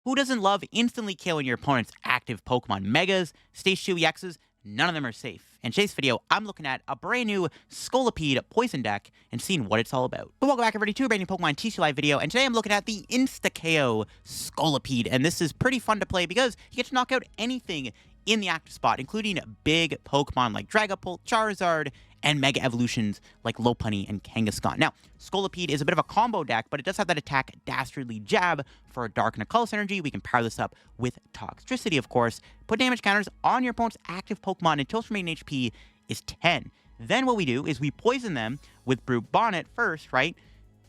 Who doesn't love instantly killing your opponent's active Pokemon? Megas, Stage 2 EXs, none of them are safe. In today's video, I'm looking at a brand new Scolipede Poison deck and seeing what it's all about. So welcome back everybody to a brand new Pokemon TCG Live video, and today I'm looking at the Insta-KO Scolipede, and this is pretty fun to play because you get to knock out anything in the active spot, including big Pokemon like Dragapult, Charizard, and Mega Evolutions like Lopunny and Kangaskhan. Now, Scolipede is a bit of a combo deck, but it does have that attack Dastardly Jab for a Dark and a Colorless energy. We can power this up with Toxtricity, of course. Put damage counters on your opponent's active Pokemon until its remaining HP is 10. Then what we do is we poison them with Brute Bonnet first, right?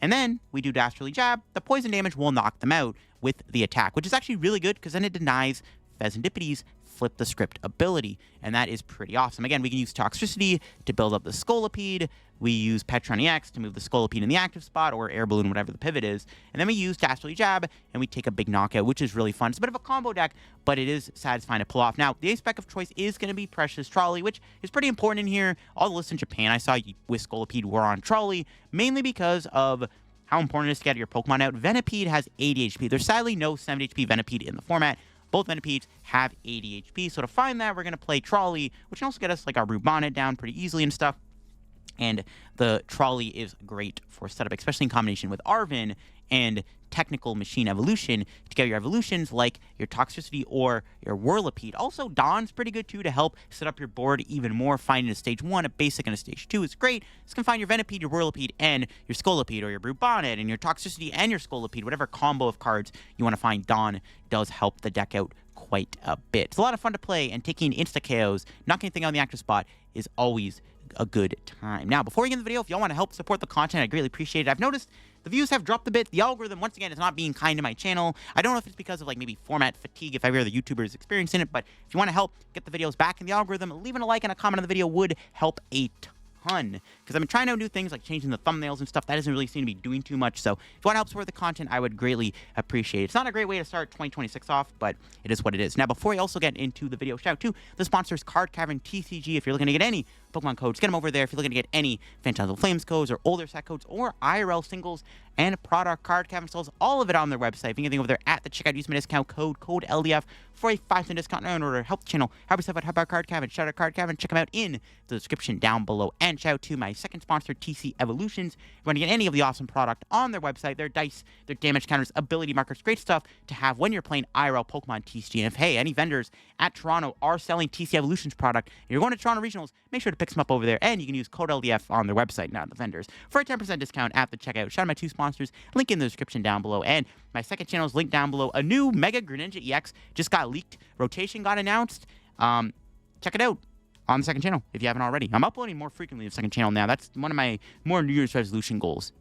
And then we do Dastardly Jab. The poison damage will knock them out with the attack, which is actually really good because then it denies Fezandipiti's Flip the Script ability, and that is pretty awesome. Again, we can use Toxtricity to build up the Scolipede. We use Pecharunt EX to move the Scolipede in the active spot, or Air Balloon, whatever the pivot is. And then we use Dastardly Jab, and we take a big knockout, which is really fun. It's a bit of a combo deck, but it is satisfying to pull off. Now, the ace spec of choice is going to be Precious Trolley, which is pretty important in here. All the lists in Japan I saw with Scolipede were on Trolley, mainly because of how important it is to get your Pokemon out. Venipede has 80 HP. There's sadly no 70 HP Venipede in the format. Both Venipedes have 80 HP, so to find that, we're going to play Trolley, which can also get us like our Brute Bonnet down pretty easily and stuff. And the Trolley is great for setup, especially in combination with Arven and Technical Machine Evolution to get your evolutions like your Toxtricity or your Whirlipede. Also, Dawn's pretty good too to help set up your board even more, finding a Stage 1, a Basic, and a Stage 2 is great. This can find your Venipede, your Whirlipede, and your Scolipede, or your Brute Bonnet, and your Toxtricity and your Scolipede. Whatever combo of cards you want to find, Dawn does help the deck out quite a bit. It's a lot of fun to play, and taking insta-KOs, knocking anything on the active spot, is always a good time. Now, before we get into the video, if y'all want to help support the content, I'd greatly appreciate it. I've noticed the views have dropped a bit. The algorithm, once again, is not being kind to my channel. I don't know if it's because of like maybe format fatigue, if every other YouTuber is experiencing it, but if you want to help get the videos back in the algorithm, leaving a like and a comment on the video would help a ton. Because I've been trying to do things like changing the thumbnails and stuff. That doesn't really seem to be doing too much. So if you want to help support the content, I would greatly appreciate it. It's not a great way to start 2026 off, but it is what it is. Now, before we also get into the video, shout out to the sponsors, Card Cavern TCG. If you're looking to get any Pokemon codes, get them over there. If you're looking to get any Phantasmal Flames codes or older set codes or IRL singles and product Card Cavern stalls, all of it on their website. If you can think over there at the checkout, use my discount code LDF for a 5% discount in order to help the channel. Help yourself out, help our Card Cavern. Shout out Card Cavern. Check them out in the description down below. And shout out to my second sponsor, TC Evolutions. If you want to get any of the awesome product on their website, their dice, their damage counters, ability markers, great stuff to have when you're playing IRL Pokemon TCG. And if, hey, any vendors at Toronto are selling TC Evolutions product, and you're going to Toronto Regionals, make sure to pick some up over there. And you can use code LDF on their website, not the vendors, for a 10% discount at the checkout. Shout out my two sponsors, link in the description down below. And my second channel is linked down below. A new Mega Greninja EX just got leaked. Rotation got announced. Check it out on the second channel if you haven't already. I'm uploading more frequently to the second channel now. That's one of my more New Year's resolution goals.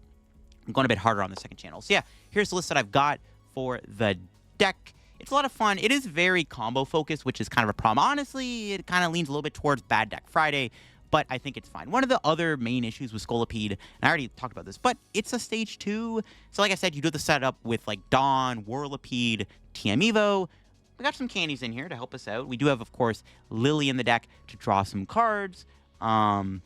I'm going a bit harder on the second channel. So yeah, here's the list that I've got for the deck. It's a lot of fun. It is very combo focused, which is kind of a problem. Honestly, it kind of leans a little bit towards Bad Deck Friday, but I think it's fine. One of the other main issues with Scolipede, and I already talked about this, but it's a Stage 2. So like I said, you do the setup with like Dawn, Whirlipede, TM Evo. We got some candies in here to help us out. We do have, of course, Lillie in the deck to draw some cards. Binding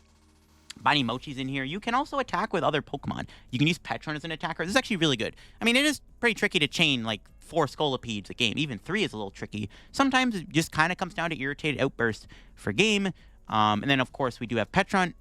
Mochi's in here. You can also attack with other Pokemon. You can use Pecharunt as an attacker. This is actually really good. I mean, it is pretty tricky to chain like 4 Scolipedes a game. Even 3 is a little tricky. Sometimes it just kind of comes down to Irritated Outburst for game. And then, of course, we do have Pecharunt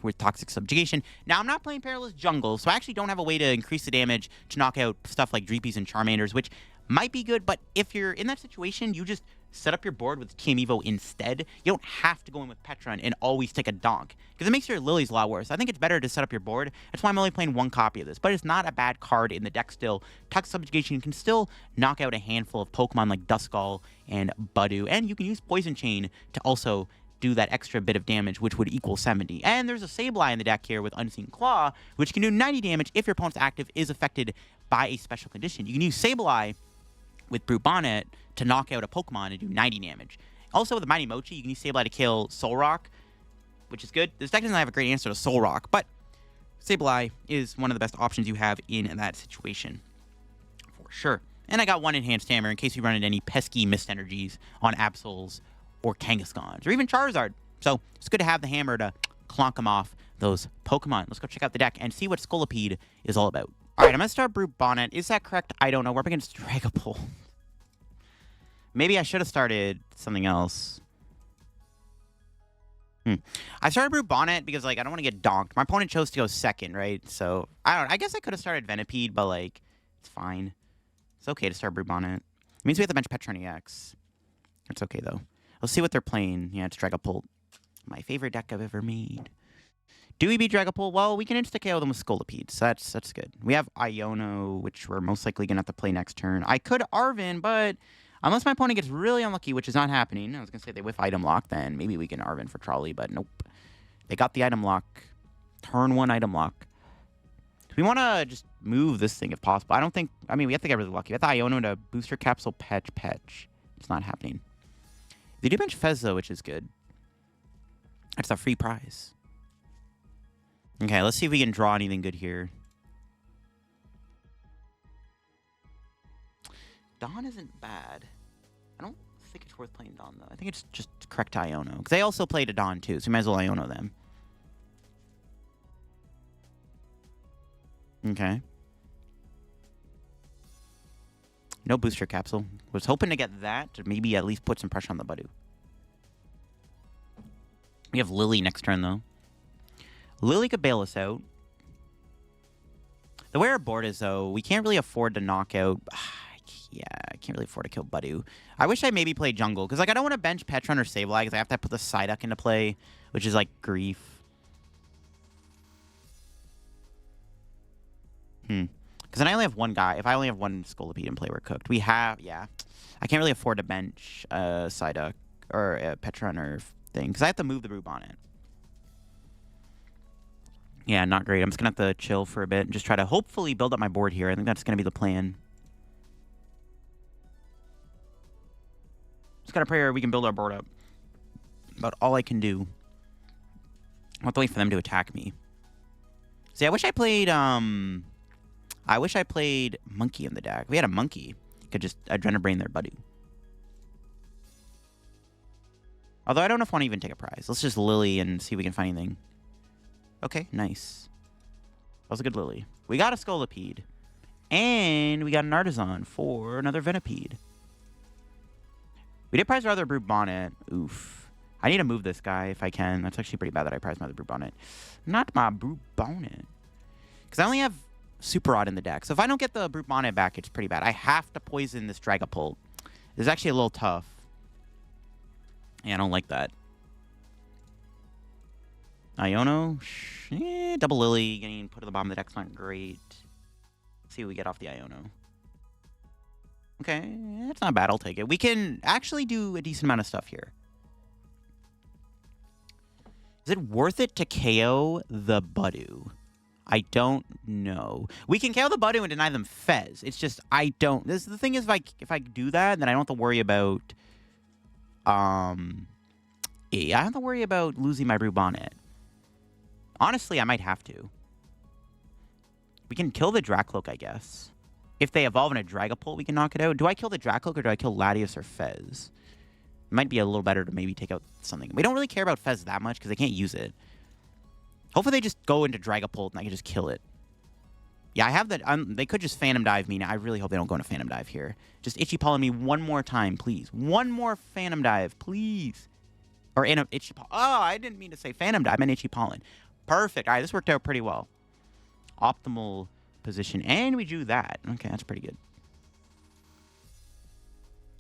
with Toxic Subjugation. Now, I'm not playing Perilous Jungle, so I actually don't have a way to increase the damage to knock out stuff like Dreepies and Charmanders, which might be good, but if you're in that situation, you just set up your board with TM Evo instead. You don't have to go in with Pecharunt and always take a donk, because it makes your Lilies a lot worse. I think it's better to set up your board. That's why I'm only playing 1 copy of this, but it's not a bad card in the deck still. Toxic Subjugation can still knock out a handful of Pokemon like Duskull and Budew, and you can use Poison Chain to also do that extra bit of damage, which would equal 70. And there's a Sableye in the deck here with Unseen Claw, which can do 90 damage if your opponent's active is affected by a special condition. You can use Sableye with Brute Bonnet to knock out a Pokemon and do 90 damage. Also, with the Mighty Mochi, you can use Sableye to kill Solrock, which is good. This deck doesn't have a great answer to Solrock, but Sableye is one of the best options you have in that situation, for sure. And I got 1 Enhanced Hammer in case you run into any pesky Mist Energies on Absols or Kangaskhan's, or even Charizard. So it's good to have the hammer to clonk them off those Pokemon. Let's go check out the deck and see what Scolipede is all about. All right, I'm going to start Brute Bonnet. Is that correct? I don't know. We're up against Dragapult. Maybe I should have started something else. I started Brute Bonnet because, like, I don't want to get donked. My opponent chose to go second, right? So, I don't know. I guess I could have started Venipede, but, like, it's fine. It's okay to start Brute Bonnet. It means we have to bench Pecharunt EX. It's okay, though. Let's see what they're playing. Yeah, it's Dragapult. My favorite deck I've ever made. Do we beat Dragapult? Well, we can insta-KO them with Scolipede, so that's good. We have Iono, which we're most likely going to have to play next turn. I could Arven, but unless my opponent gets really unlucky, which is not happening, I was going to say they whiff item lock, then maybe we can Arven for Trolley, but nope. They got the item lock. Turn 1 item lock. We want to just move this thing if possible. I don't think... I mean, we have to get really lucky. We have the Iono to booster Capsule Petch. It's not happening. They do bench Fez, though, which is good. That's a free prize. Okay, let's see if we can draw anything good here. Dawn isn't bad. I don't think it's worth playing Dawn, though. I think it's just correct to Iono. Because they also played a Dawn, too, so we might as well Iono them. Okay. No booster capsule. Was hoping to get that to maybe at least put some pressure on the Budu. We have Lillie next turn, though. Lillie could bail us out. The way our board is, though, we can't really afford to knock out... Yeah, I can't really afford to kill Budu. I wish I maybe played jungle, because like I don't want to bench Pecharunt or Sableye, because I have to put the Psyduck into play, which is like grief. Because then I only have one guy. If I only have one Scolipede in play, we're cooked. We have... Yeah. I can't really afford to bench Psyduck or Pecharunt or thing, because I have to move the Brute Bonnet. Yeah, not great. I'm just going to have to chill for a bit and just try to hopefully build up my board here. I think that's going to be the plan. Just got to pray we can build our board up. About all I can do. I'll have to wait for them to attack me. See, I wish I played Monkey in the deck. If we had a Monkey, could just Adrena Brain their Budu. Although I don't know if I want to even take a prize. Let's just Lillie and see if we can find anything. Okay, nice. That was a good Lillie. We got a Scolipede. And we got an Artazon for another Venipede. We did prize our other Brute Bonnet. Oof. I need to move this guy if I can. That's actually pretty bad that I prized my other Brute Bonnet. Not my Brute Bonnet. Because I only have Super Odd in the deck. So if I don't get the Brute Bonnet back, it's pretty bad. I have to poison this Dragapult. This is actually a little tough. Yeah, I don't like that. Iono. Double Lillie. Getting put at the bottom of the deck's not great. Let's see what we get off the Iono. Okay, that's not bad. I'll take it. We can actually do a decent amount of stuff here. Is it worth it to KO the Budu? I don't know. We can KO the Budu and deny them Fez. It's just I don't. This the thing is, if I do that, then I don't have to worry about. Yeah, I don't have to worry about losing my Brute Bonnet. Honestly, I might have to. We can kill the Dracloak, I guess. If they evolve in a Dragapult, we can knock it out. Do I kill the Dracloak or do I kill Latios or Fez? It might be a little better to maybe take out something. We don't really care about Fez that much because they can't use it. Hopefully they just go into Dragapult and I can just kill it. Yeah, I have that. They could just Phantom Dive me. Now, I really hope they don't go into Phantom Dive here. Just Itchy Paw on me one more time, please. One more Phantom Dive, please. Or in a Itchy Paw. Oh, I didn't mean to say Phantom Dive. I meant Itchy Pollen. Perfect. All right, this worked out pretty well. Optimal position. And we do that. Okay, that's pretty good.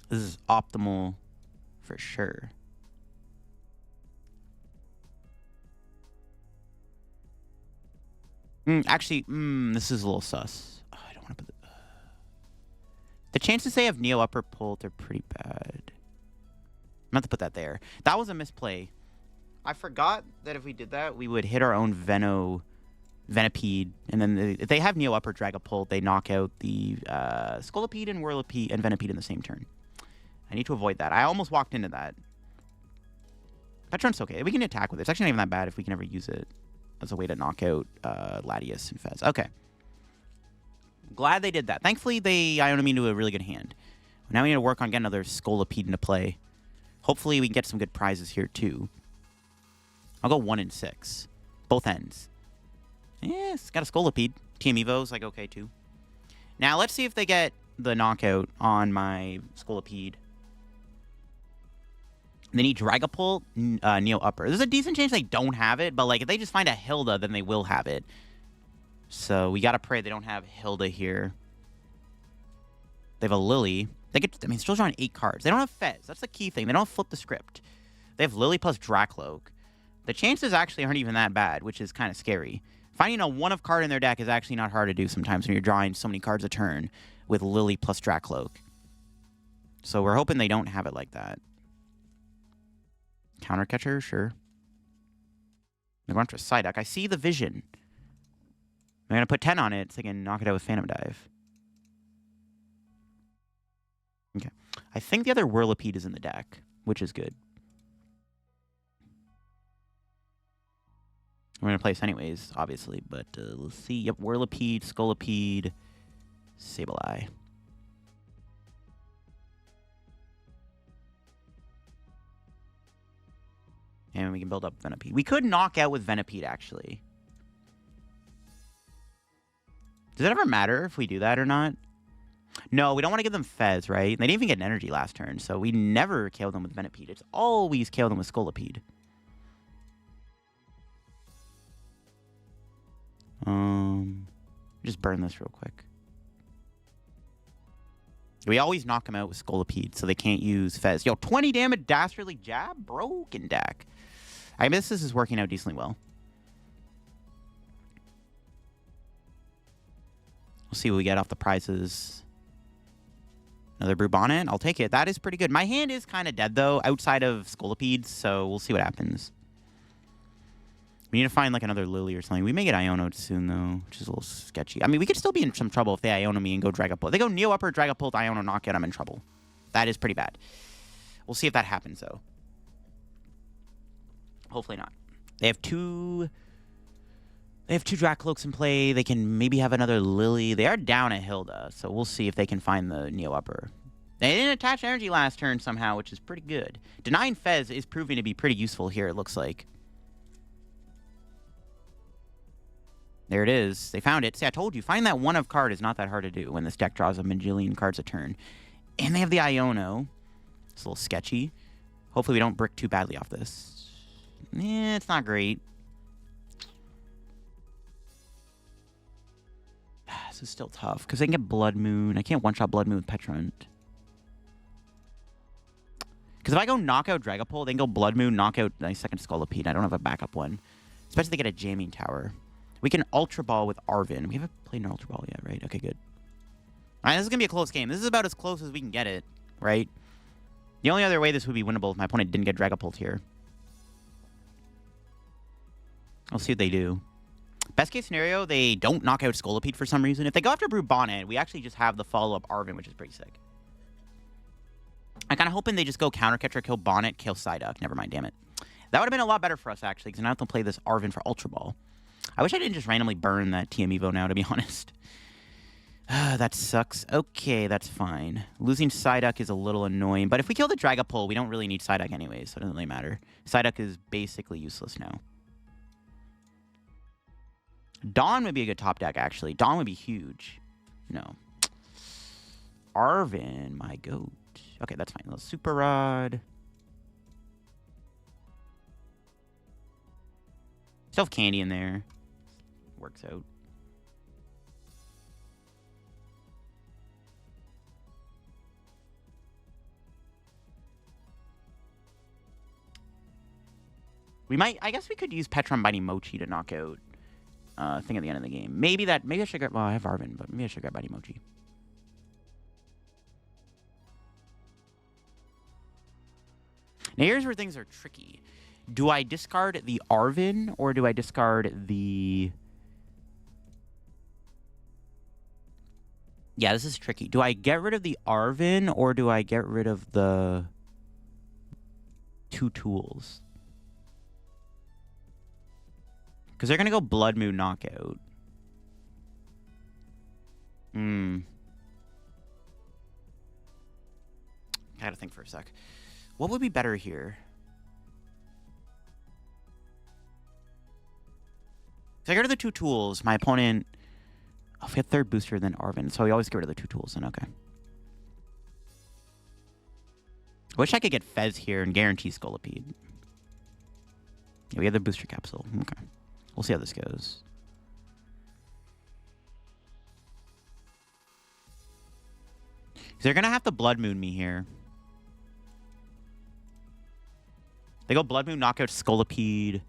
This is optimal for sure. Actually, this is a little sus. Oh, I don't want to put the chances they have Neo Upper Pult are pretty bad. I'm not to put that there. That was a misplay. I forgot that if we did that, we would hit our own Venipede, and then if they have Neo Upper Dragapult, they knock out the Scolipede and Whirlipede and Venipede in the same turn. I need to avoid that. I almost walked into that. Pecharunt's okay. We can attack with it. It's actually not even that bad if we can ever use it as a way to knock out Latios and Fez. Okay. Glad they did that. Thankfully, they Iono me into a really good hand. Now we need to work on getting another Scolipede into play. Hopefully, we can get some good prizes here, too. I'll go 1 and 6. Both ends. Yes, got a Scolipede. Team Evo's like okay, too. Now, let's see if they get the knockout on my Scolipede. They need Dragapult, Neo Upper. There's a decent chance they don't have it, but like if they just find a Hilda, then they will have it. So we gotta pray they don't have Hilda here. They have a Lillie. They get, I mean, still drawing 8 cards. They don't have Fez. That's the key thing. They don't flip the script. They have Lillie plus Dracloak. The chances actually aren't even that bad, which is kind of scary. Finding a one-of card in their deck is actually not hard to do sometimes when you're drawing so many cards a turn with Lillie plus Dracloak. So we're hoping they don't have it like that. Counter Catcher, sure. They're going for Psyduck. I see the vision. They're going to put 10 on it so they can knock it out with Phantom Dive. Okay. I think the other Whirlipede is in the deck, which is good. We're going to place anyways, obviously, but let's see. Yep, Whirlipede, Scolipede, Sableye. And we can build up Venipede. We could knock out with Venipede, actually. Does it ever matter if we do that or not? No, we don't want to give them Fez, right? They didn't even get an energy last turn, so we never kill them with Venipede. It's always kill them with Scolipede. Just burn this real quick. We always knock them out with Scolipede, so they can't use Fez. Yo, 20 damage, Dastardly Jab? Broken deck. I guess this is working out decently well. We'll see what we get off the prizes. Another Brute Bonnet. I'll take it. That is pretty good. My hand is kind of dead, though, outside of Scolipede, so we'll see what happens. We need to find, like, another Lillie or something. We may get Iono soon, though, which is a little sketchy. I mean, we could still be in some trouble if they Iono me and go Dragapult. If they go Neo Upper, Dragapult, Iono, knockout, I'm in trouble. That is pretty bad. We'll see if that happens, though. Hopefully not. They have two Dracloaks in play. They can maybe have another Lillie. They are down at Hilda, so we'll see if they can find the Neo Upper. They didn't attach energy last turn somehow, which is pretty good. Denying Fez is proving to be pretty useful here, it looks like. There it is. They found it. See, I told you, finding that one-of card is not that hard to do when this deck draws a bajillion cards a turn. And they have the Iono. It's a little sketchy. Hopefully we don't brick too badly off this. Yeah, it's not great. This is still tough, because they can get Blood Moon. I can't one-shot Blood Moon with Pecharunt. Because if I go knockout Dragapult, they can go Blood Moon, knockout my second Scolipede. I don't have a backup one. Especially if they get a Jamming Tower. We can Ultra Ball with Arven. We haven't played an Ultra Ball yet, right? Okay, good. All right, this is going to be a close game. This is about as close as we can get it, right? The only other way this would be winnable if my opponent didn't get Dragapult here. I'll see what they do. Best case scenario, they don't knock out Scolipede for some reason. If they go after Brute Bonnet, we actually just have the follow-up Arven, which is pretty sick. I'm kind of hoping they just go Counter Catcher, kill Bonnet, kill Psyduck. Never mind, damn it. That would have been a lot better for us, actually, because now I have to play this Arven for Ultra Ball. I wish I didn't just randomly burn that TM Evo now, to be honest. That sucks. Okay, that's fine. Losing Psyduck is a little annoying, but if we kill the Dragapult, we don't really need Psyduck anyways, so it doesn't really matter. Psyduck is basically useless now. Dawn would be a good top deck, actually. Dawn would be huge. No. Arven, my goat. Okay, that's fine. A little Super Rod. Still have candy in there. Works out. We might, I guess we could use Pecharunt Binding Mochi to knock out thing at the end of the game. Maybe I should grab, well, I have Arven, but maybe I should grab Binding Mochi. Now here's where things are tricky. Do I discard the Arven or do I discard the... Yeah, this is tricky. Do I get rid of the Arven or do I get rid of the 2 tools? Because they're going to go Blood Moon knockout. I gotta think for a sec. What would be better here? If I get rid of the 2 tools, my opponent... Oh, if we had third booster, then Arven. So we always get rid of the 2 tools, then okay. I wish I could get Fez here and guarantee Scolipede. Yeah, we have the booster capsule. Okay. We'll see how this goes. They're going to have to Blood Moon me here. They go Blood Moon, knockout Scolipede.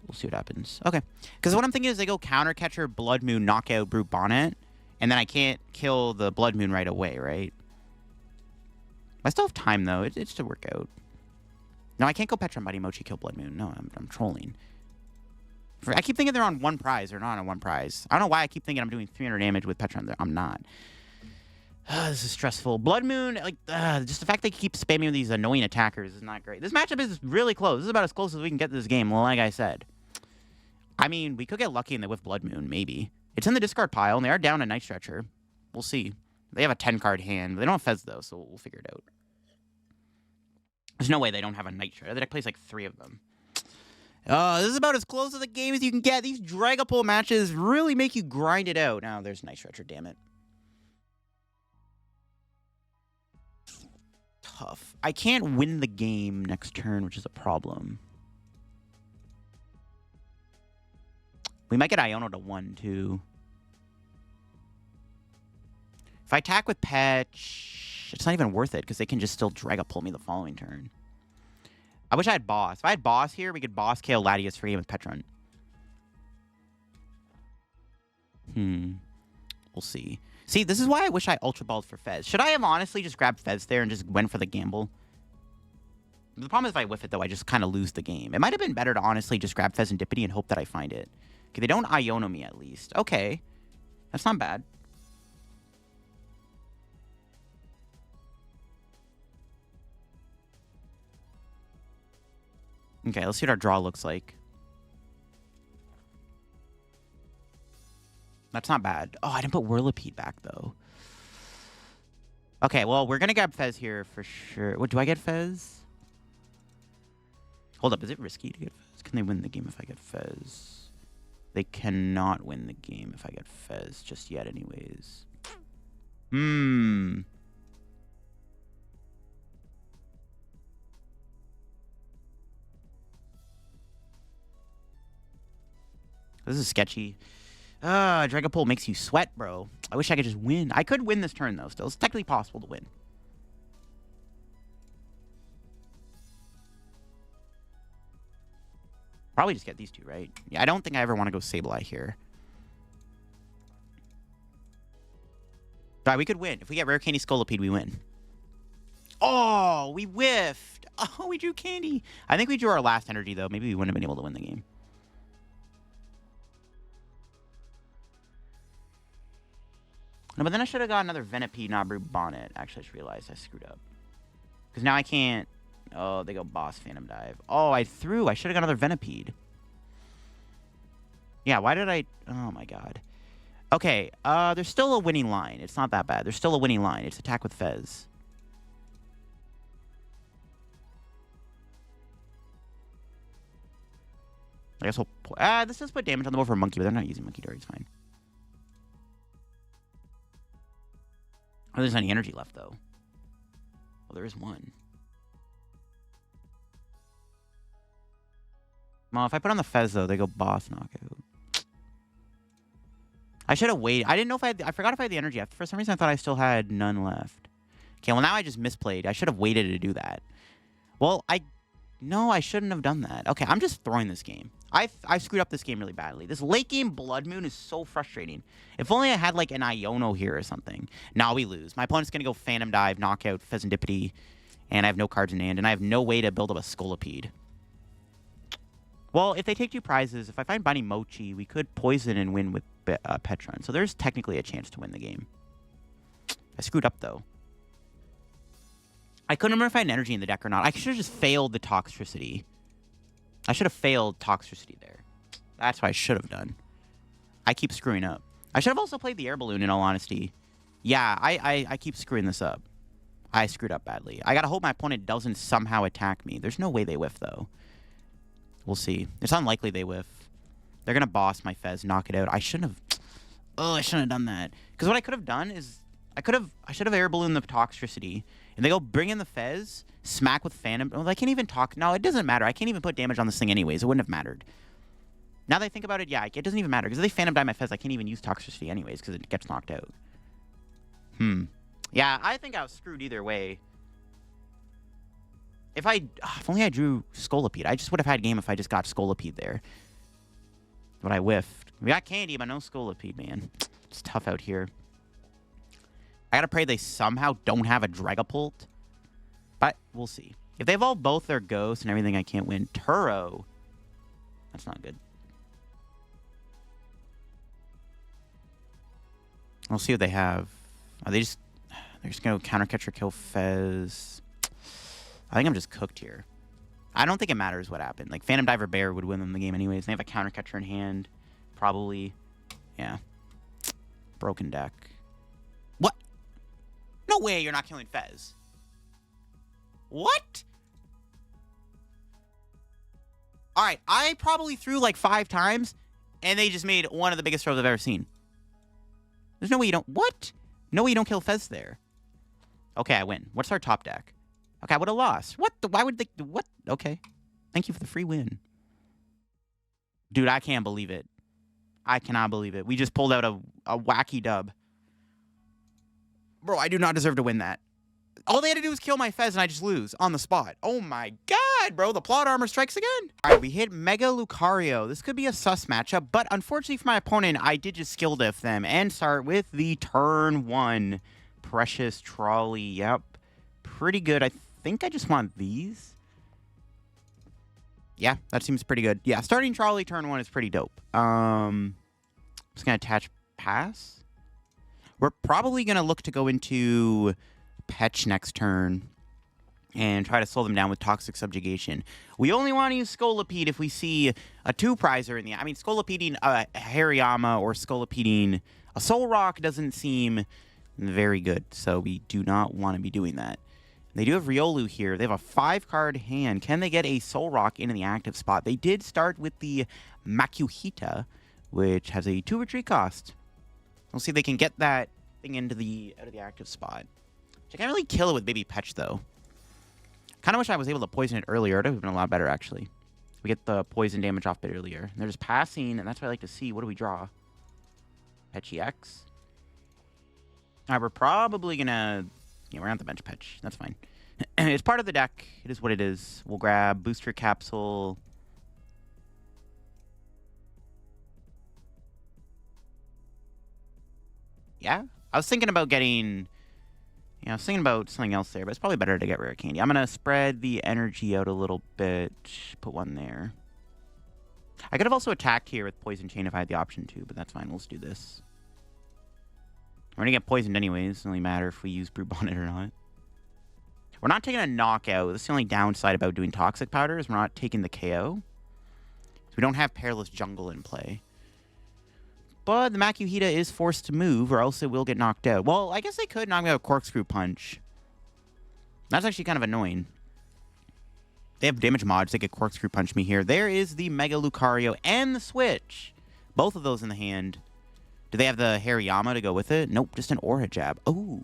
We'll see what happens. Okay. Because what I'm thinking is they go Counter Catcher, Blood Moon, knockout Brute Bonnet. And then I can't kill the Blood Moon right away, right? I still have time, though. It's to work out. No, I can't go Pecharunt Binding Mochi, kill Blood Moon. No, I'm trolling. I keep thinking they're on one prize. They're not on one prize. I don't know why I keep thinking I'm doing 300 damage with Pecharunt. I'm not. This is stressful. Blood Moon, like, just the fact they keep spamming with these annoying attackers is not great. This matchup is really close. This is about as close as we can get to this game, like I said. I mean, we could get lucky and they whiff Blood Moon, maybe. It's in the discard pile, and they are down a Night Stretcher. We'll see. They have a 10-card hand, but they don't have Fez, though, so we'll figure it out. There's no way they don't have a Night Stretcher. The deck plays like 3 of them. This is about as close to the game as you can get. These Dragapult matches really make you grind it out. Now, there's Night Stretcher, damn it. Tough. I can't win the game next turn, which is a problem. We might get Iono to 1, too. If I attack with Petch, it's not even worth it, because they can just still Dragapult me the following turn. I wish I had Boss. If I had Boss here, we could Boss KO Latias free with Pecharunt. We'll see. See, this is why I wish I Ultra Balled for Fez. Should I have honestly just grabbed Fez there and just went for the gamble? The problem is if I whiff it, though, I just kind of lose the game. It might have been better to honestly just grab Fezandipiti and hope that I find it. Okay, they don't Iono me at least. Okay. That's not bad. Okay, let's see what our draw looks like. That's not bad. Oh, I didn't put Whirlipede back, though. Okay, well, we're going to grab Fez here for sure. What, do I get Fez? Hold up, is it risky to get Fez? Can they win the game if I get Fez? They cannot win the game if I get Fez just yet anyways. This is sketchy. Dragapult makes you sweat, bro. I wish I could just win. I could win this turn, though, still. It's technically possible to win. Probably just get these two, right? Yeah, I don't think I ever want to go Sableye here. All right, we could win. If we get Rare Candy Scolipede, we win. Oh, we whiffed. Oh, we drew Candy. I think we drew our last energy, though. Maybe we wouldn't have been able to win the game. No, but then I should have got another Venipede, not Brute Bonnet. Actually, I just realized I screwed up. Because now I can't... Oh, they go Boss Phantom Dive. Oh, I threw. I should have got another Venipede. Yeah, why did I... Oh, my God. Okay, there's still a winning line. It's not that bad. There's still a winning line. It's attack with Fez. I guess we'll... this does put damage on the board for Monkey, but they're not using Monkey Dory. It's fine. Oh, there's any energy left, though. Well, there is one. Well, if I put on the Fez, though, they go Boss Knockout. I should have waited. I didn't know if I had... I forgot if I had the energy. For some reason, I thought I still had none left. Okay, well, now I just misplayed. I should have waited to do that. Well, No, I shouldn't have done that. Okay, I'm just throwing this game. I screwed up this game really badly. This late game Blood Moon is so frustrating. If only I had, like, an Iono here or something. Now we lose. My opponent's going to go Phantom Dive, knockout Fezandipiti, and I have no cards in hand, and I have no way to build up a Scolipede. Well, if they take 2 prizes, if I find Binding Mochi, we could poison and win with Pecharunt. So there's technically a chance to win the game. I screwed up, though. I couldn't remember if I had an energy in the deck or not. I should have just failed the Toxtricity. I should have failed Toxtricity there. That's what I should have done. I keep screwing up. I should have also played the Air Balloon, in all honesty. Yeah, I keep screwing this up. I screwed up badly. I gotta hope my opponent doesn't somehow attack me. There's no way they whiff, though. We'll see. It's unlikely they whiff. They're gonna boss my Fez, knock it out. I shouldn't have... Oh, I shouldn't have done that. Because what I could have done is... I should have Air Ballooned the Toxtricity, And they go bring in the Fez, smack with Phantom. Oh, I can't even talk. No, it doesn't matter. I can't even put damage on this thing anyways. It wouldn't have mattered. Now that I think about it, yeah, it doesn't even matter. Because if they Phantom die my Fez, I can't even use Toxtricity anyways because it gets knocked out. Yeah, I think I was screwed either way. If only I drew Scolipede. I just would have had game if I just got Scolipede there. But I whiffed. We got Candy, but no Scolipede, man. It's tough out here. I gotta pray they somehow don't have a Dragapult. But we'll see. If they evolve both their ghosts and everything, I can't win. Turo. That's not good. We'll see what they have. Are they just... They're just going to counter catcher kill Fez. I think I'm just cooked here. I don't think it matters what happened. Like, Phantom Diver Bear would win them the game anyways. They have a counter catcher in hand. Probably. Yeah. Broken deck. What? No way you're not killing Fez. What? Alright, I probably threw like 5 times, and they just made one of the biggest throws I've ever seen. There's no way you don't... What? No way you don't kill Fez there. Okay, I win. What's our top deck? Okay, I would have lost. What? Why would they... What? Okay. Thank you for the free win. Dude, I can't believe it. I cannot believe it. We just pulled out a wacky dub. Bro, I do not deserve to win that. All they had to do was kill my Fez and I just lose on the spot. Oh my god, bro. The plot armor strikes again. All right, we hit Mega Lucario. This could be a sus matchup, but unfortunately for my opponent, I did just skill diff them and start with the turn 1 Precious Trolley. Yep. Pretty good. I think I just want these. Yeah, that seems pretty good. Yeah, starting Trolley turn 1 is pretty dope. I'm just going to attach Pass. We're probably going to look to go into Petch next turn and try to slow them down with Toxic Subjugation. We only want to use Scolipede if we see a 2-prizer in the... I mean, Scolipeding a Hariyama or Scolipeding a Soul Rock doesn't seem very good, so we do not want to be doing that. They do have Riolu here. They have a 5-card hand. Can they get a Soul Rock into the active spot? They did start with the Makuhita, which has a 2 retreat cost. We'll see if they can get that thing into the out of the active spot. I can't really kill it with Baby Petch, though. Kind of wish I was able to poison it earlier. It would have been a lot better, actually. We get the poison damage off a bit earlier. And they're just passing, and that's what I like to see. What do we draw? Petchy X. All right, we're probably going to... Yeah, we're on the bench Petch. That's fine. It's part of the deck. It is what it is. We'll grab Booster Capsule. Yeah? I was thinking about getting... Yeah, I was thinking about something else there, but it's probably better to get Rare Candy. I'm going to spread the energy out a little bit. Put one there. I could have also attacked here with Poison Chain if I had the option to, but that's fine. Let's do this. We're going to get poisoned anyways. It doesn't really matter if we use Brute Bonnet or not. We're not taking a knockout. That's the only downside about doing Toxic Powder is we're not taking the KO. So we don't have Perilous Jungle in play. But the Makuhita is forced to move, or else it will get knocked out. Well, I guess they could knock me out with Corkscrew Punch. That's actually kind of annoying. They have damage mods. They could Corkscrew Punch me here. There is the Mega Lucario and the Switch. Both of those in the hand. Do they have the Hariyama to go with it? Nope, just an Aura Jab. Oh,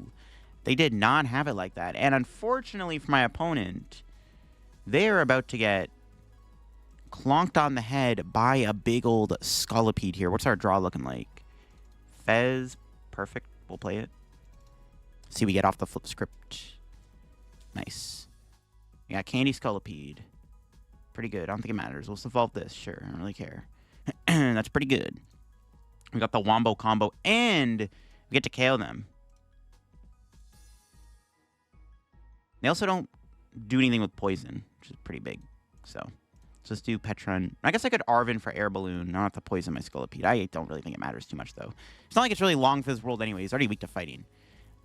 they did not have it like that. And unfortunately for my opponent, they are about to get clonked on the head by a big old Scolipede here. What's our draw looking like? Fez. Perfect. We'll play it. See, we get off the flip script. Nice. We got Candy Scolipede. Pretty good. I don't think it matters. Let's evolve this. Sure. I don't really care. That's pretty good. We got the Wombo combo, and we get to KO them. They also don't do anything with poison, which is pretty big. So let's just do Pecharunt. I guess I could Arven for Air Balloon. I don't have to poison my Scolipede. I don't really think it matters too much, though. It's not like it's really long for this world anyway. He's already weak to fighting.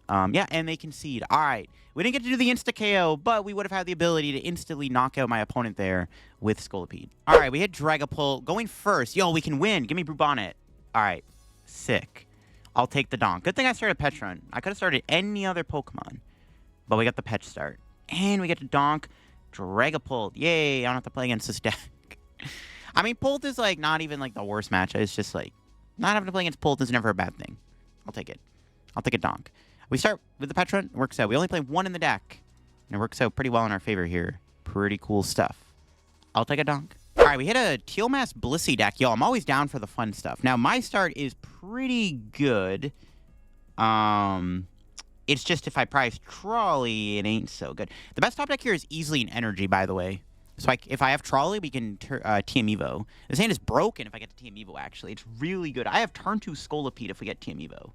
Yeah, and they concede. All right. We didn't get to do the insta-KO, but we would have had the ability to instantly knock out my opponent there with Scolipede. All right, we hit Dragapult. Going first. Yo, we can win. Give me Brute Bonnet. All right. Sick. I'll take the donk. Good thing I started Pecharunt. I could have started any other Pokemon. But we got the Petch start. And we get to donk Dragapult. Yay, I don't have to play against this deck. I mean, Pult is, like, not even, like, the worst match. It's just, like, not having to play against Pult is never a bad thing. I'll take it. I'll take a donk. We start with the Pecharunt. It works out. We only play one in the deck. And it works out pretty well in our favor here. Pretty cool stuff. I'll take a donk. All right, we hit a Teal Mass Blissey deck. Yo, I'm always down for the fun stuff. Now, my start is pretty good. It's just if I prize Trolley, it ain't so good. The best top deck here is easily an Energy, by the way. So if I have Trolley, we can TM Evo. This hand is broken if I get to TM Evo, actually. It's really good. I have turn 2 Scolipede if we get TM Evo.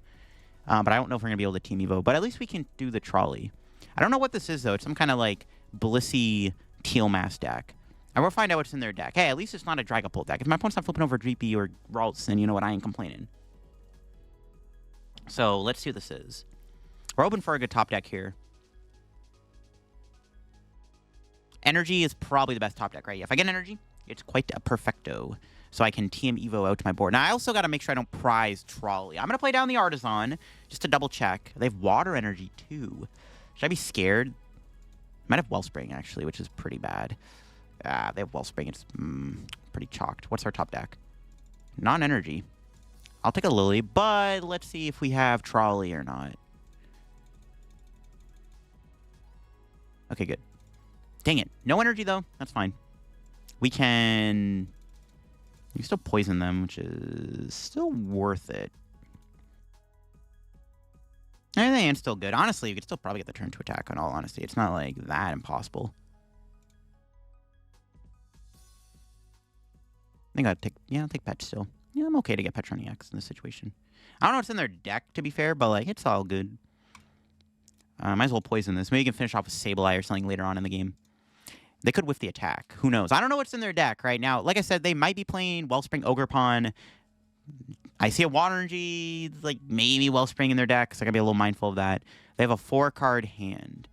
But I don't know if we're going to be able to TM Evo. But at least we can do the Trolley. I don't know what this is, though. It's some kind of, like, Blissey Teal Mass deck. And we'll find out what's in their deck. Hey, at least it's not a Dragapult deck. If my opponent's not flipping over Dreepy or Ralts, then you know what? I ain't complaining. So, let's see what this is. We're open for a good top deck here. Energy is probably the best top deck, right? If I get Energy, it's quite a perfecto. So I can TM Evo out to my board. Now, I also got to make sure I don't prize Trolley. I'm going to play down the Artazon just to double check. They have Water Energy, too. Should I be scared? Might have Wellspring, actually, which is pretty bad. They have Wellspring. It's pretty chalked. What's our top deck? Non-Energy. I'll take a Lillie, but let's see if we have Trolley or not. Okay, good. Dang it. No Energy, though. That's fine. We can still poison them, which is still worth it. And the hand's still good. Honestly, you could still probably get the turn to attack, in all honesty. It's not, like, that impossible. I think I'll take Pet still. Yeah, I'm okay to get Pecharunt EX in this situation. I don't know what's in their deck, to be fair, but, like, it's all good. Might as well poison this. Maybe you can finish off with Sableye or something later on in the game. They could whiff the attack. Who knows? I don't know what's in their deck right now. Like I said, they might be playing Wellspring Ogerpon. I see a Water Energy, like maybe Wellspring in their deck, so I gotta be a little mindful of that. They have a 4-card hand.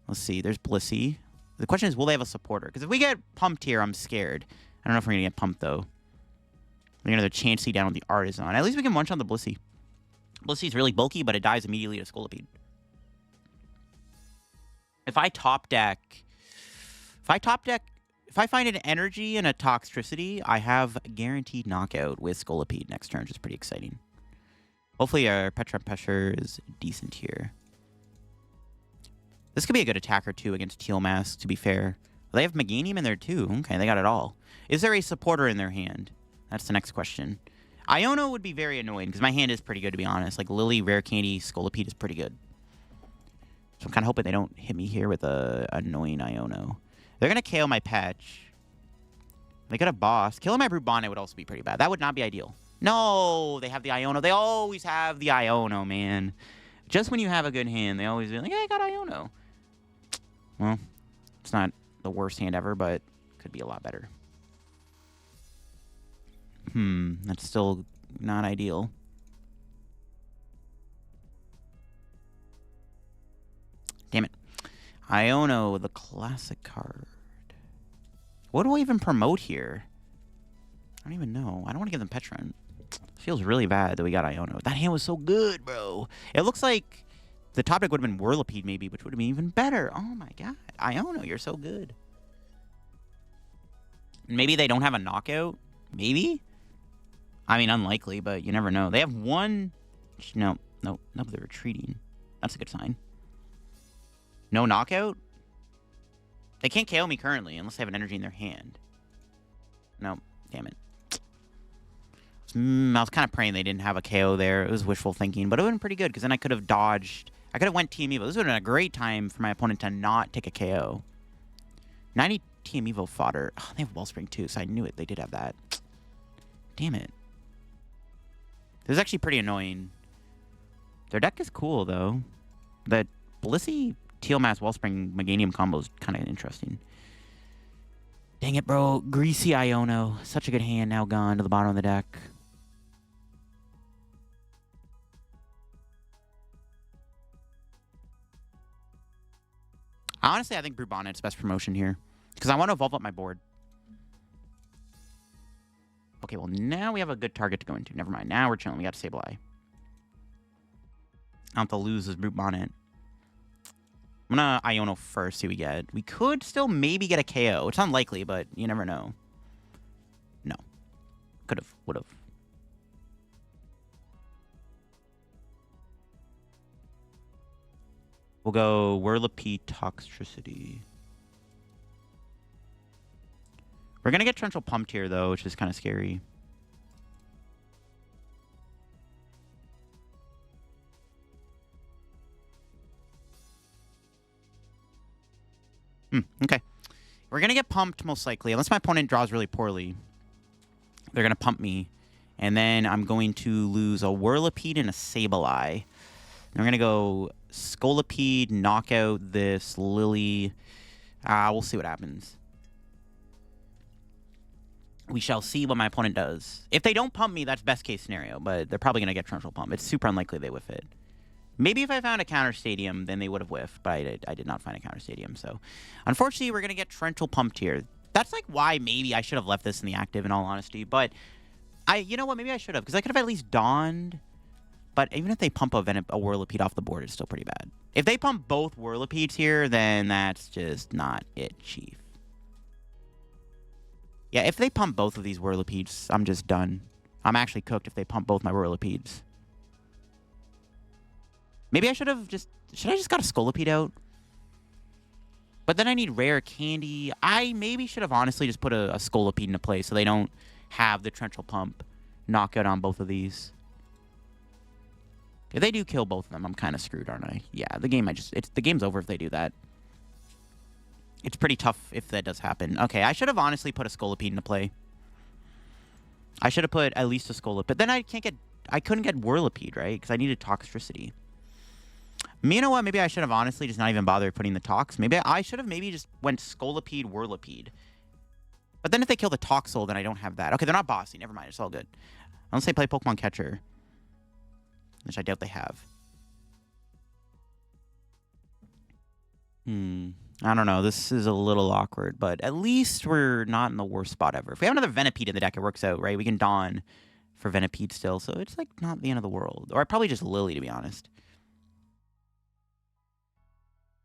Let's see. There's Blissey. The question is, will they have a supporter? Because if we get pumped here, I'm scared. I don't know if we're gonna get pumped though. We're gonna Chansey down with the Artazon. At least we can one-shot the Blissey. Blissey's really bulky, but it dies immediately to Scolipede. If I find an Energy and a Toxtricity, I have guaranteed knockout with Scolipede next turn, which is pretty exciting. Hopefully our Pecharunt Pressure is decent here. This could be a good attacker, too, against Teal Mask, to be fair. They have Meganium in there, too. Okay, they got it all. Is there a supporter in their hand? That's the next question. Iono would be very annoying, because my hand is pretty good, to be honest. Like, Lillie, Rare Candy, Scolipede is pretty good. So I'm kind of hoping they don't hit me here with a annoying Iono. They're going to KO my Patch. They got a boss. Killing my Brute Bonnet would also be pretty bad. That would not be ideal. No, they have the Iono. They always have the Iono, man. Just when you have a good hand, they always be like, hey, I got Iono. Well, it's not the worst hand ever, but could be a lot better. That's still not ideal. Damn it. Iono, the classic card. What do I even promote here? I don't even know. I don't want to give them Pecharunt. Feels really bad that we got Iono. That hand was so good, bro. It looks like the top deck would have been Whirlipede, maybe, which would have been even better. Oh, my God. Iono, you're so good. Maybe they don't have a knockout. Maybe? I mean, unlikely, but you never know. They have one... No, they're retreating. That's a good sign. No knockout? They can't KO me currently unless they have an Energy in their hand. No, damn it. I was kind of praying they didn't have a KO there. It was wishful thinking, but it would have been pretty good because then I could have dodged. I could have went TM Evo. This would have been a great time for my opponent to not take a KO. 90 TM Evo fodder. Oh, they have Wellspring too, so I knew it. They did have that. Damn it. This is actually pretty annoying. Their deck is cool, though. The Blissey Teal Mass Wellspring Meganium combo is kind of interesting. Dang it, bro. Greasy Iono. Such a good hand now gone to the bottom of the deck. Honestly, I think Brute Bonnet's best promotion here. Because I want to evolve up my board. Okay, well, now we have a good target to go into. Never mind. Now we're chilling. We got Sableye. I don't have to lose this Brute Bonnet. I'm going to Iono first, see what we get. We could still maybe get a KO. It's unlikely, but you never know. No. Could have. Would have. We'll go Whirlipede Toxtricity. We're going to get Torrential Pumped here, though, which is kind of scary. Okay. We're going to get pumped, most likely. Unless my opponent draws really poorly. They're going to pump me. And then I'm going to lose a Whirlipede and a Sableye. And we're going to go Scolipede, knock out this Lillie. We'll see what happens. We shall see what my opponent does. If they don't pump me, that's best case scenario. But they're probably going to get Torrential Pump. It's super unlikely they whiff it. Maybe if I found a counter stadium, then they would have whiffed. But I did not find a counter stadium. So, unfortunately, we're going to get Torrential Pumped here. That's like why maybe I should have left this in the active, in all honesty. But, you know what? Maybe I should have. Because I could have at least Dawned. But even if they pump a Whirlipede off the board, it's still pretty bad. If they pump both Whirlipedes here, then that's just not it, Chief. Yeah, if they pump both of these Whirlipedes, I'm just done. I'm actually cooked if they pump both my Whirlipedes. Maybe I should have just... Should I just got a Scolipede out? But then I need Rare Candy. I maybe should have honestly just put a Scolipede into play so they don't have the Torrential Pump knockout on both of these. If they do kill both of them, I'm kind of screwed, aren't I? Yeah, the game the game's over if they do that. It's pretty tough if that does happen. Okay, I should have honestly put a Scolipede into play. I should have put at least a Scolipede. But then I couldn't get Whirlipede, right? Because I needed Toxtricity. You know what? Maybe I should have honestly just not even bothered putting the Tox. Maybe I should have just went Scolipede, Whirlipede. But then if they kill the Toxel, then I don't have that. Okay, they're not bossy. Never mind. It's all good. Unless they play Pokemon Catcher. Which I doubt they have. I don't know. This is a little awkward, but at least we're not in the worst spot ever. If we have another Venipede in the deck, it works out, right? We can Dawn for Venipede still, so it's like not the end of the world. Or probably just Lillie, to be honest.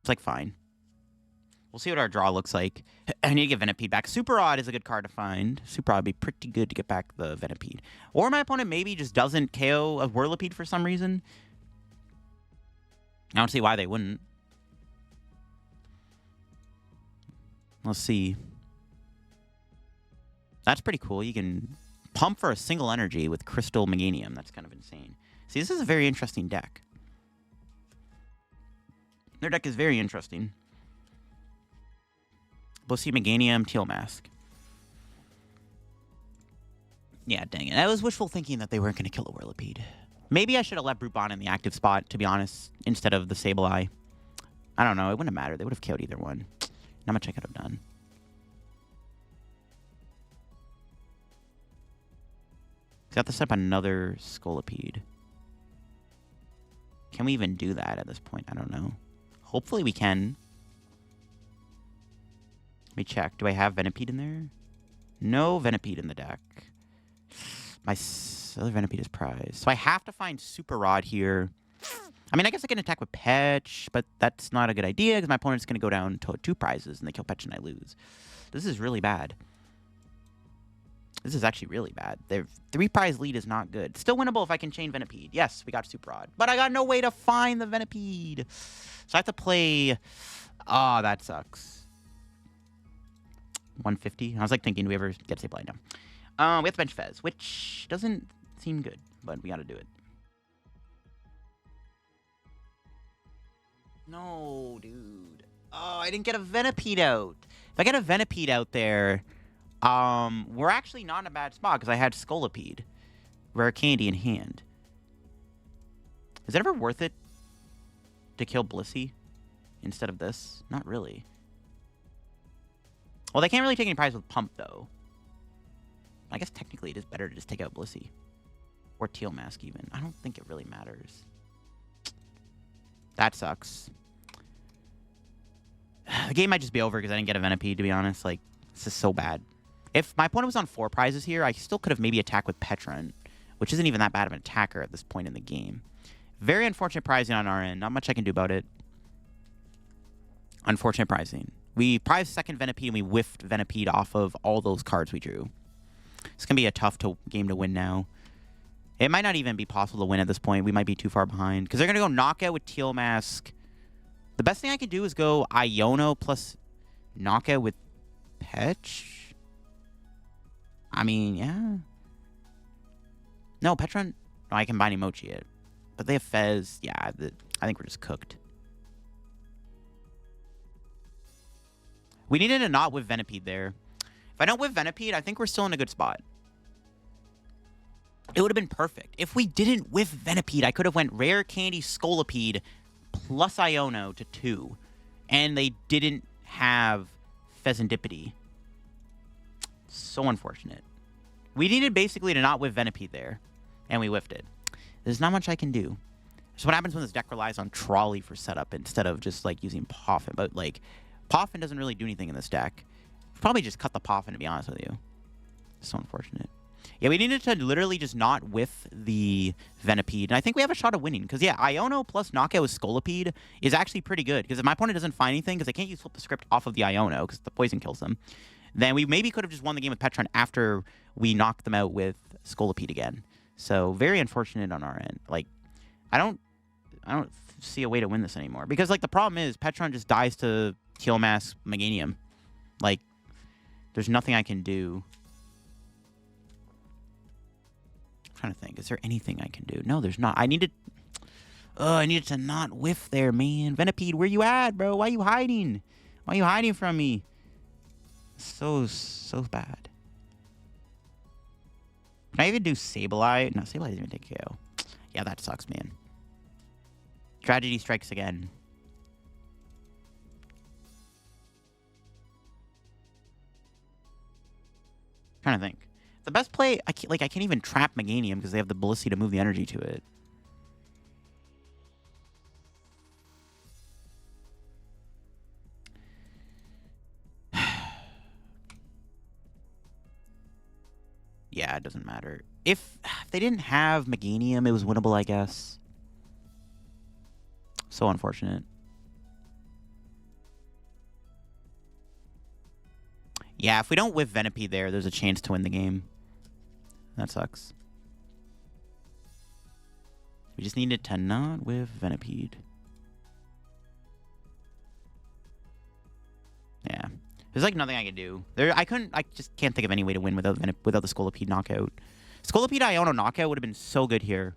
It's like fine. We'll see what our draw looks like. I need to get Venipede back. Super Odd is a good card to find. Super Odd would be pretty good to get back the Venipede. Or my opponent maybe just doesn't KO a Whirlipede for some reason. I don't see why they wouldn't. Let's see. That's pretty cool. You can pump for a single energy with Crystal Meganium. That's kind of insane. See, this is a very interesting deck. Their deck is very interesting. Bussy, Meganium, Teal Mask. Yeah, dang it. I was wishful thinking that they weren't going to kill a Whirlipede. Maybe I should have left Brute Bonnet in the active spot, to be honest, instead of the Sableye. I don't know. It wouldn't have mattered. They would have killed either one. Not much I could have done. So I have to set up another Scolipede. Can we even do that at this point? I don't know. Hopefully we can. Let me check. Do I have Venipede in there? No Venipede in the deck. My other Venipede is prized. So I have to find Super Rod here. I mean, I guess I can attack with Pech, but that's not a good idea because my opponent's going to go down to 2 prizes and they kill Pech and I lose. This is really bad. This is actually really bad. Their 3-prize lead is not good. Still winnable if I can chain Venipede. Yes, we got Super Rod. But I got no way to find the Venipede. So I have to play... Oh, that sucks. 150. I was like thinking, do we ever get Sableye? No. We have to bench Fez, which doesn't seem good, but we got to do it. No, dude. Oh, I didn't get a Venipede out. If I get a Venipede out there, we're actually not in a bad spot because I had Scolipede, Rare Candy in hand. Is it ever worth it to kill Blissey instead of this? Not really. Well, they can't really take any prize with Pump, though. I guess technically it is better to just take out Blissey. Or Teal Mask, even. I don't think it really matters. That sucks. The game might just be over because I didn't get a Venipede, to be honest. Like, this is so bad. If my opponent was on 4 prizes here, I still could have maybe attacked with Pecharunt, which isn't even that bad of an attacker at this point in the game. Very unfortunate prizing on our end. Not much I can do about it. Unfortunate prizing. We prized second Venipede and we whiffed Venipede off of all those cards we drew. It's going to be a tough game to win now. It might not even be possible to win at this point. We might be too far behind. Because they're going to go knockout with Teal Mask. The best thing I could do is go Iono plus Knockout with Pech. I mean, yeah. No, Pecharunt. No, I can Binding Mochi it. But they have Fez. Yeah, I think we're just cooked. We needed to not with Venipede there. If I don't with Venipede, I think we're still in a good spot. It would have been perfect. If we didn't whiff Venipede, I could have went Rare Candy Scolipede plus Iono to 2. And they didn't have Fezandipiti. So unfortunate. We needed basically to not whiff Venipede there. And we whiffed it. There's not much I can do. So what happens when this deck relies on Trolley for setup instead of just, like, using Poffin? But, like, Poffin doesn't really do anything in this deck. Probably just cut the Poffin, to be honest with you. So unfortunate. Yeah, we needed to literally just not whiff the Venipede. And I think we have a shot of winning. Because, yeah, Iono plus Knockout with Scolipede is actually pretty good. Because if my opponent doesn't find anything, because they can't use Flip the Script off of the Iono, because the poison kills them, then we maybe could have just won the game with Pecharunt after we knocked them out with Scolipede again. So, very unfortunate on our end. Like, I don't see a way to win this anymore. Because, like, the problem is Pecharunt just dies to Teal Mask Meganium. Like, there's nothing I can do. I'm trying to think. Is there anything I can do? No, there's not. I needed to not whiff there, man. Venipede, where you at, bro? Why you hiding? Why you hiding from me? So bad. Can I even do Sableye? No, Sableye doesn't even take KO. Yeah, that sucks, man. Tragedy strikes again. Trying to think. The best play, I can't even trap Meganium because they have the Ballisty to move the energy to it. Yeah, it doesn't matter. If they didn't have Meganium, it was winnable, I guess. So unfortunate. Yeah, if we don't whiff Venipede there, there's a chance to win the game. That sucks. We just needed to not whiff Venipede. Yeah. There's like nothing I can do. I just can't think of any way to win without the Scolipede knockout. Scolipede Iono knockout would have been so good here.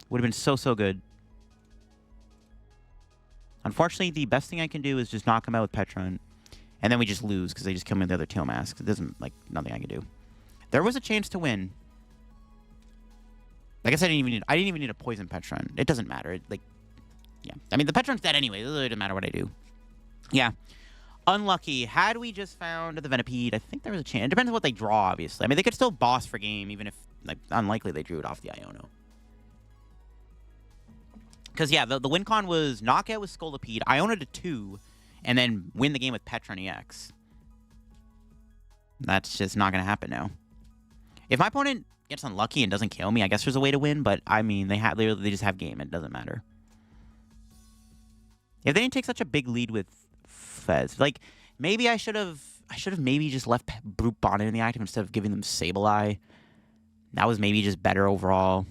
Would have been so good. Unfortunately, the best thing I can do is just knock him out with Pecharunt. And then we just lose because they just kill me with the other Teal Masks. It doesn't, like, nothing I can do. There was a chance to win. Like I said, I didn't even need a poison Pecharunt. It doesn't matter. Yeah. I mean, the Pecharunt's dead anyway. It really doesn't matter what I do. Yeah. Unlucky. Had we just found the Venipede, I think there was a chance. It depends on what they draw, obviously. I mean, they could still boss for game, even if, like, unlikely they drew it off the Iono. Because, yeah, the win con was knockout with Scolipede, Iono to 2, and then win the game with Pecharunt EX. That's just not going to happen now. If my opponent gets unlucky and doesn't kill me, I guess there's a way to win, but, I mean, they just have game. It doesn't matter. If they didn't take such a big lead with Fez, like, maybe I should have maybe just left Brute Bonnet in the active instead of giving them Sableye. That was maybe just better overall.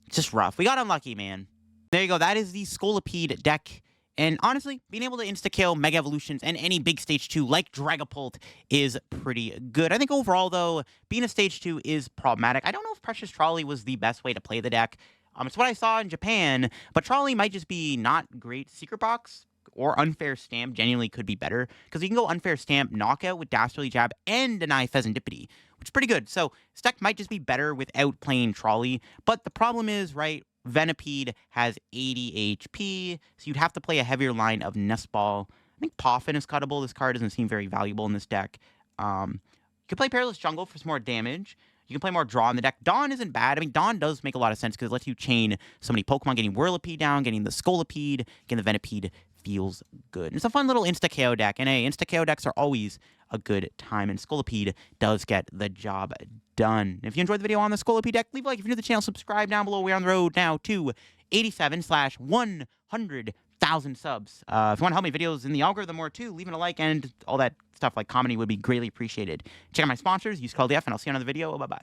It's just rough. We got unlucky, man. There you go. That is the Scolipede deck. And honestly, being able to insta-kill Mega Evolutions and any big Stage 2 like Dragapult is pretty good. I think overall, though, being a Stage 2 is problematic. I don't know if Precious Trolley was the best way to play the deck. It's what I saw in Japan, but Trolley might just be not great. Secret Box or Unfair Stamp genuinely could be better, because you can go Unfair Stamp, Knockout with Dastardly Jab, and deny Fezandipiti, which is pretty good. So this deck might just be better without playing Trolley, but the problem is, right, Venipede has 80 HP, so you'd have to play a heavier line of Nest Ball. I think Poffin is cuttable. This card doesn't seem very valuable in this deck. You could play Perilous Jungle for some more damage. You can play more draw in the deck. Dawn isn't bad. I mean, Dawn does make a lot of sense because it lets you chain so many Pokemon. Getting Whirlipede down, getting the Scolipede, getting the Venipede feels good. And it's a fun little insta-KO deck. And hey, insta-KO decks are always a good time. And Scolipede does get the job done. If you enjoyed the video on the Scolipede deck, leave a like. If you're new to the channel, subscribe down below. We're on the road now to 87/100,000 subs. If you want to help me videos in the algorithm more too, leaving a like and all that stuff like comedy would be greatly appreciated. Check out my sponsors. Use code LittleDarkFury, and I'll see you on another video. Bye-bye.